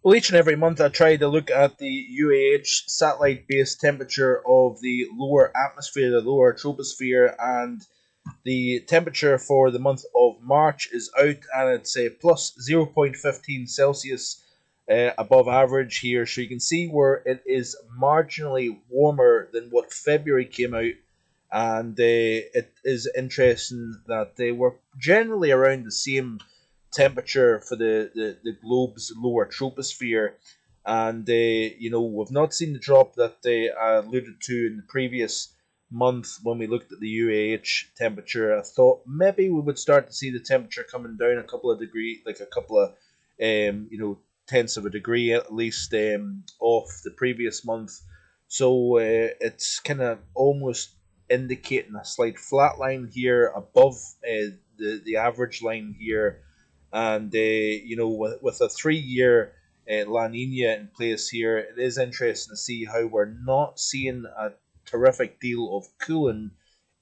Well, each and every month I try to look at the UAH satellite based temperature of the lower atmosphere, the lower troposphere, and the temperature for the month of March is out and it's a plus 0.15 Celsius above average here. So you can see where it is marginally warmer than what February came out. And it is interesting that they were generally around the same temperature for the globe's lower troposphere. And we've not seen the drop that they alluded to in the previous month when we looked at the UAH temperature. I thought maybe we would start to see the temperature coming down a couple of degrees, like a couple of tenths of a degree at least off the previous month. So it's kind of almost indicating a slight flat line here above the average line here, and with a 3 year La Nina in place here, it is interesting to see how we're not seeing a terrific deal of cooling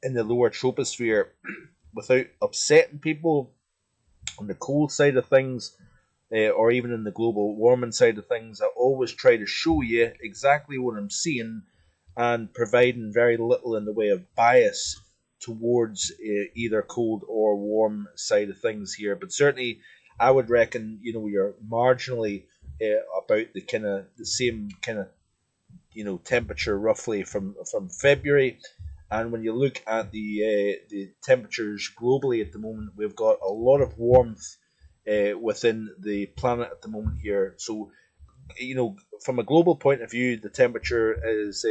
in the lower troposphere without upsetting people on the cold side of things, or even in the global warming side of things. I always try to show you exactly what I'm seeing and providing very little in the way of bias towards either cold or warm side of things here. But certainly, I would reckon you're marginally about the kind of the same kind of temperature roughly from February. And when you look at the temperatures globally at the moment, we've got a lot of warmth within the planet at the moment here. So from a global point of view, the temperature is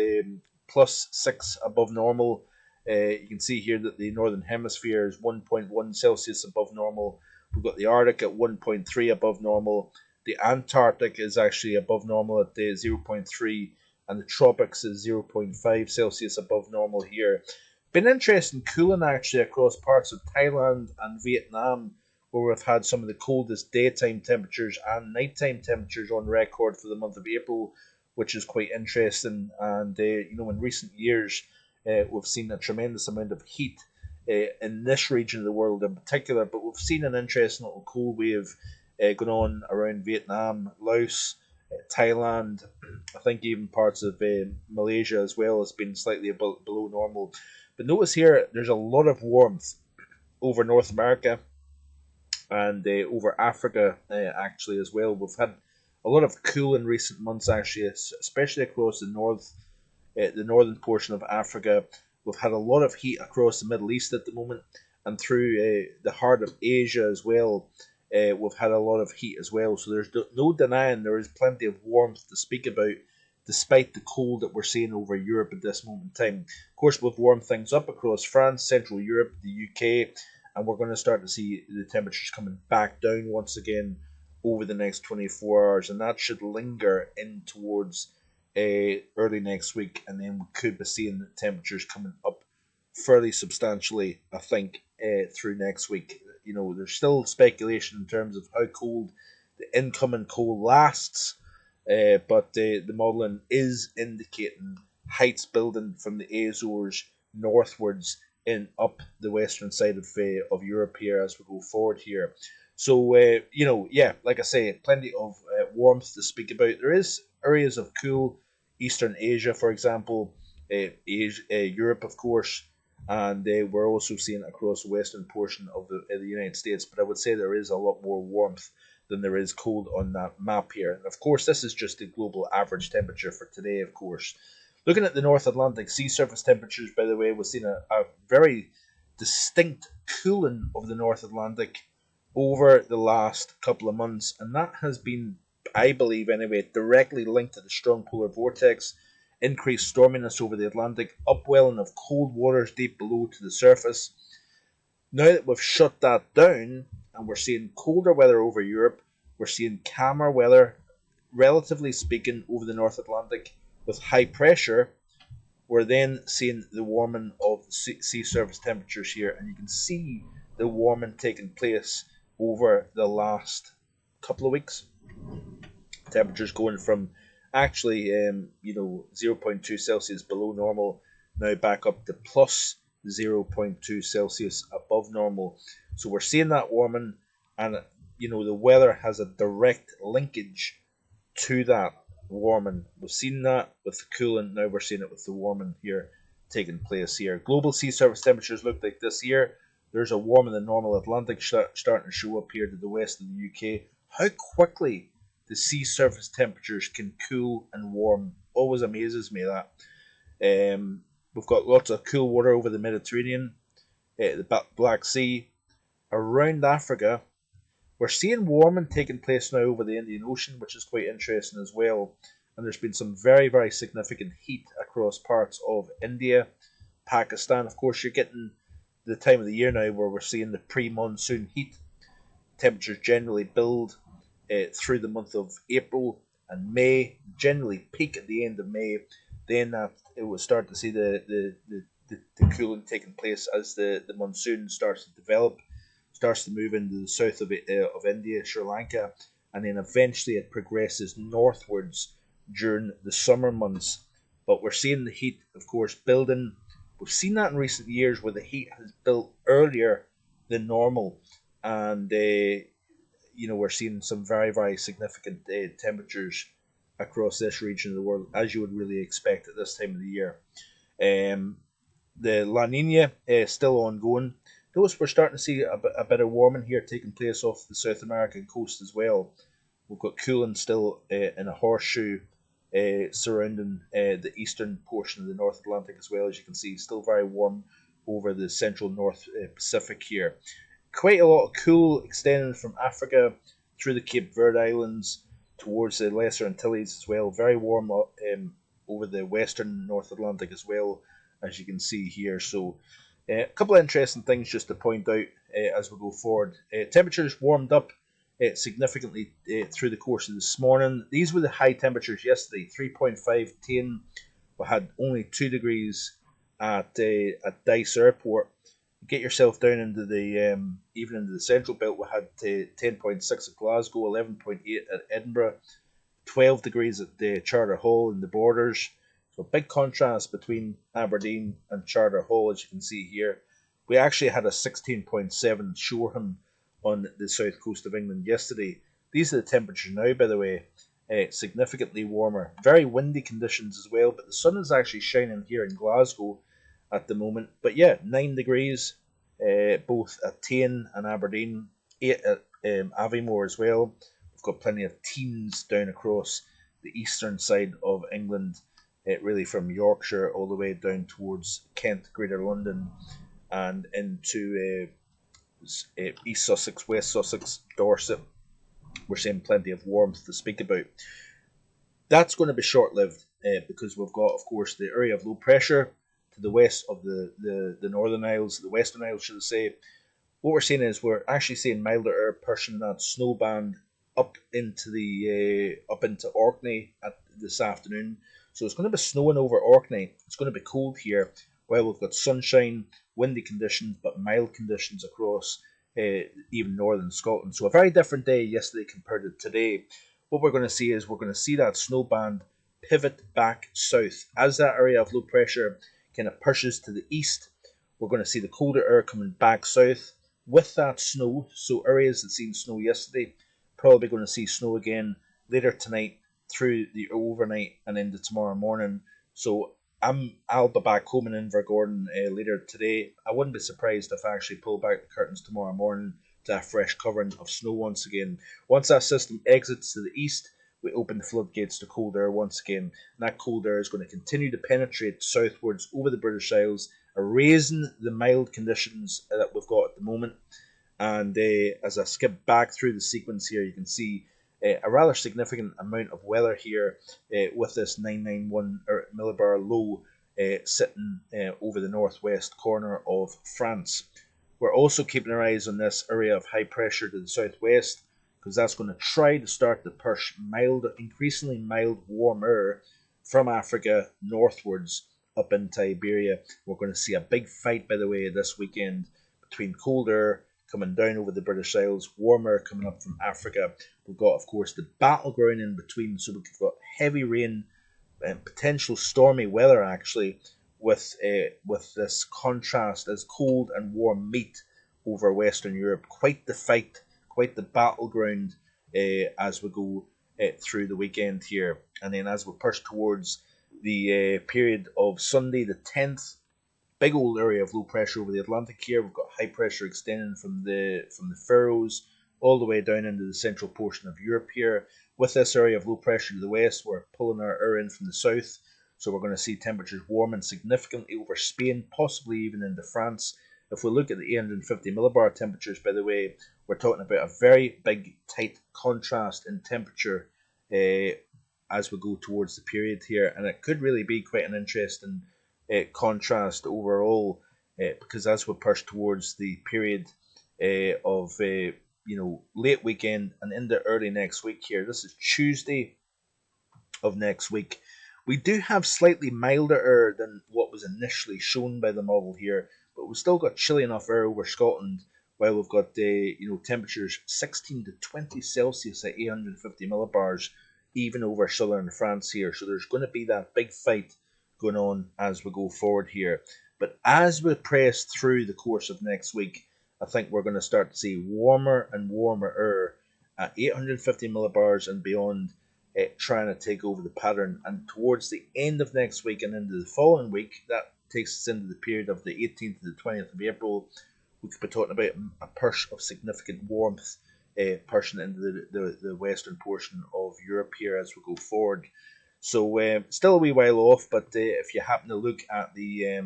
plus 6 above normal. You can see here that the northern hemisphere is 1.1 Celsius above normal. We've got the Arctic at 1.3 above normal. The Antarctic is actually above normal at 0.3, and the tropics is 0.5 Celsius above normal here. Been interesting cooling actually across parts of Thailand and Vietnam, where we've had some of the coldest daytime temperatures and nighttime temperatures on record for the month of April, which is quite interesting. And in recent years, we've seen a tremendous amount of heat in this region of the world in particular, but we've seen an interesting little cold wave going on around Vietnam, Laos, Thailand. I think even parts of Malaysia as well has been slightly below normal. But notice here, there's a lot of warmth over North America and over Africa actually as well. We've had a lot of cool in recent months actually, especially across the northern portion of Africa. We've had a lot of heat across the Middle East at the moment, and through the heart of Asia as well. We've had a lot of heat as well, so there's no denying there is plenty of warmth to speak about, despite the cold that we're seeing over Europe at this moment in time. Of course, we've warmed things up across France, Central Europe, the UK, and we're going to start to see the temperatures coming back down once again over the next 24 hours, and that should linger in towards early next week, and then we could be seeing the temperatures coming up fairly substantially, I think, through next week. There's still speculation in terms of how cold the incoming cold lasts, but the modelling is indicating heights building from the Azores northwards in up the western side of Europe here as we go forward here. So like I say, plenty of warmth to speak about. There is areas of cool, Eastern Asia, for example, Europe, of course, and we're also seeing across the western portion of the United States. But I would say there is a lot more warmth than there is cold on that map here. And of course, this is just the global average temperature for today, of course. Looking at the North Atlantic sea surface temperatures, by the way, we've seen a very distinct cooling of the North Atlantic over the last couple of months, and that has been, I believe anyway, directly linked to the strong polar vortex, increased storminess over the Atlantic, upwelling of cold waters deep below to the surface. Now that we've shut that down and we're seeing colder weather over Europe, we're seeing calmer weather, relatively speaking, over the North Atlantic with high pressure, we're then seeing the warming of sea surface temperatures here, and you can see the warming taking place over the last couple of weeks. Temperatures going from actually 0.2 Celsius below normal now back up to plus 0.2 Celsius above normal. So we're seeing that warming, and the weather has a direct linkage to that warming. We've seen that with the cooling, now we're seeing it with the warming here taking place here. Global sea surface temperatures look like this here. There's a warmer than normal Atlantic starting to show up here to the west of the UK. How quickly the sea surface temperatures can cool and warm always amazes me. That we've got lots of cool water over the Mediterranean, the Black Sea, around Africa. We're seeing warming taking place now over the Indian Ocean, which is quite interesting as well. And there's been some very, very significant heat across parts of India, Pakistan. Of course, you're getting the time of the year now where we're seeing the pre-monsoon heat. Temperatures generally build through the month of April and May, generally peak at the end of May. Then it will start to see the cooling taking place as the monsoon starts to develop, starts to move into the south of India, Sri Lanka, and then eventually it progresses northwards during the summer months. But we're seeing the heat, of course, building. We've seen that in recent years where the heat has built earlier than normal, and we're seeing some very, very significant temperatures across this region of the world, as you would really expect at this time of the year. The La Nina is still ongoing. Notice we're starting to see a bit of warming here taking place off the South American coast as well. We've got cooling still in a horseshoe surrounding the eastern portion of the North Atlantic as well. As you can see, still very warm over the central North Pacific here. Quite a lot of cool extending from Africa through the Cape Verde Islands towards the Lesser Antilles as well. Very warm over the western North Atlantic as well, as you can see here. So a couple of interesting things just to point out as we go forward. Temperatures warmed up significantly through the course of this morning. These were the high temperatures yesterday, 3.5 Tane. We had only 2 degrees at Dice Airport. Get yourself down into the even into the central belt. We had 10.6 at Glasgow, 11.8 at Edinburgh, 12 degrees at the Charter Hall in the Borders. So big contrast between Aberdeen and Charter Hall, as you can see here. We actually had a 16.7 Shoreham on the south coast of England yesterday. These are the temperatures now, by the way, significantly warmer. Very windy conditions as well, but the sun is actually shining here in Glasgow at the moment. But yeah, 9 degrees, both at Tane and Aberdeen, 8 at Aviemore as well. We've got plenty of teens down across the eastern side of England, really from Yorkshire all the way down towards Kent, Greater London, and into East Sussex, West Sussex, Dorset. We're seeing plenty of warmth to speak about. That's going to be short-lived because we've got, of course, the area of low pressure to the west of the Northern Isles, the Western Isles, should I say. What we're seeing is we're actually seeing milder air pushing that snow band up into Orkney this afternoon. So it's going to be snowing over Orkney. It's going to be cold here. While we've got sunshine, windy conditions, but mild conditions across even northern Scotland. So a very different day yesterday compared to today. What we're going to see is we're going to see that snow band pivot back south. As that area of low pressure kind of pushes to the east, we're going to see the colder air coming back south with that snow. So areas that seen snow yesterday, probably going to see snow again later tonight through the overnight and into tomorrow morning. So I'll be back home in Invergordon later today. I wouldn't be surprised if I actually pull back the curtains tomorrow morning to a fresh covering of snow once again. Once that system exits to the east, we open the floodgates to cold air once again. And that cold air is going to continue to penetrate southwards over the British Isles, erasing the mild conditions that we've got at the moment. And as I skip back through the sequence here, you can see a rather significant amount of weather here with this 991 millibar low sitting over the northwest corner of France. We're also keeping our eyes on this area of high pressure to the southwest, because that's going to try to start to push increasingly mild warm air from Africa northwards up into Iberia. We're going to see a big fight, by the way, this weekend between cold air coming down over the British Isles, warm air coming up from Africa. We've got, of course, the battleground in between, so we've got heavy rain and potential stormy weather, actually, with this contrast as cold and warm meet over Western Europe. Quite the fight, quite the battleground as we go through the weekend here. And then as we push towards the period of Sunday the 10th, big old area of low pressure over the Atlantic here. We've got high pressure extending from the Faroes all the way down into the central portion of Europe here. With this area of low pressure to the west, we're pulling our air in from the south, so we're going to see temperatures warming significantly over Spain, possibly even into France. If we look at the 850 millibar temperatures, by the way, we're talking about a very big, tight contrast in temperature as we go towards the period here, and it could really be quite an interesting contrast overall, because as we push towards the period of late weekend and into early next week here, this is Tuesday of next week, we do have slightly milder air than what was initially shown by the model here, but we've still got chilly enough air over Scotland, while we've got temperatures 16 to 20 Celsius at 850 millibars, even over southern France here. So there's going to be that big fight going on as we go forward here. But as we press through the course of next week, I think we're going to start to see warmer and warmer air at 850 millibars and beyond, trying to take over the pattern. And towards the end of next week and into the following week, that takes us into the period of the 18th to the 20th of April, we could be talking about a push of significant warmth pushing into the western portion of Europe here as we go forward. So still a wee while off, but if you happen to look at the...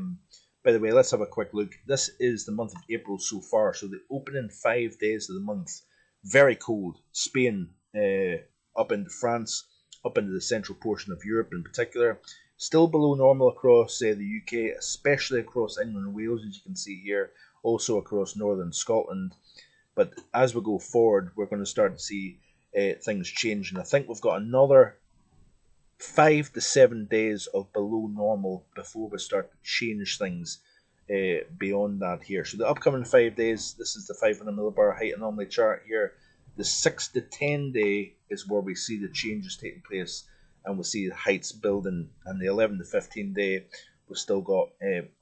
by the way, let's have a quick look. This is the month of April so far, so the opening 5 days of the month, very cold. Spain, up into France, up into the central portion of Europe in particular. Still below normal across the UK, especially across England and Wales, as you can see here, also across northern Scotland. But as we go forward, we're going to start to see things change, and I think we've got another 5 to 7 days of below normal before we start to change things beyond that here. So the upcoming 5 days, this is the 500 millibar height anomaly chart here. The 6 to 10 day is where we see the changes taking place, and we see the heights building. And the 11 to 15 day, we've still got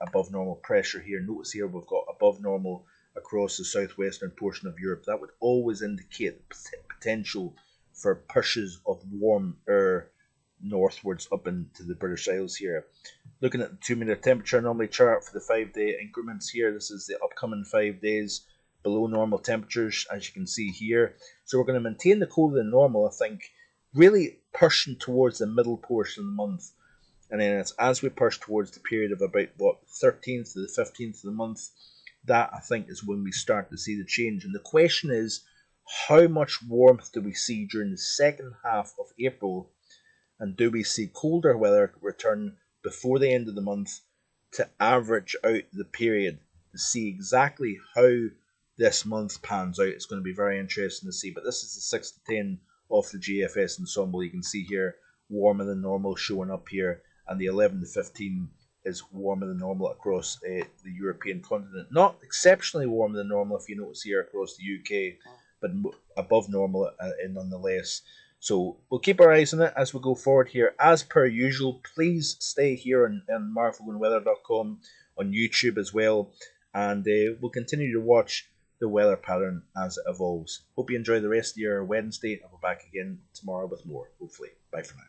above normal pressure here. Notice here we've got above normal across the southwestern portion of Europe. That would always indicate the potential for pushes of warm air northwards up into the British Isles here. Looking at the 2 meter temperature anomaly chart for the 5 day increments here, this is the upcoming 5 days below normal temperatures, as you can see here. So we're going to maintain the colder than normal, I think, really pushing towards the middle portion of the month. And then it's as we push towards the period of about 13th to the 15th of the month, that I think is when we start to see the change. And the question is, how much warmth do we see during the second half of April? And do we see colder weather return before the end of the month to average out the period to see exactly how this month pans out? It's going to be very interesting to see. But this is the 6 to 10 off the GFS ensemble. You can see here warmer than normal showing up here, and the 11 to 15 is warmer than normal across the European continent. Not exceptionally warmer than normal if you notice here across the UK, but above normal nonetheless. So we'll keep our eyes on it as we go forward here. As per usual, please stay here on marvelonweather.com, on YouTube as well, and we'll continue to watch the weather pattern as it evolves. Hope you enjoy the rest of your Wednesday. I'll be back again tomorrow with more, hopefully. Bye for now.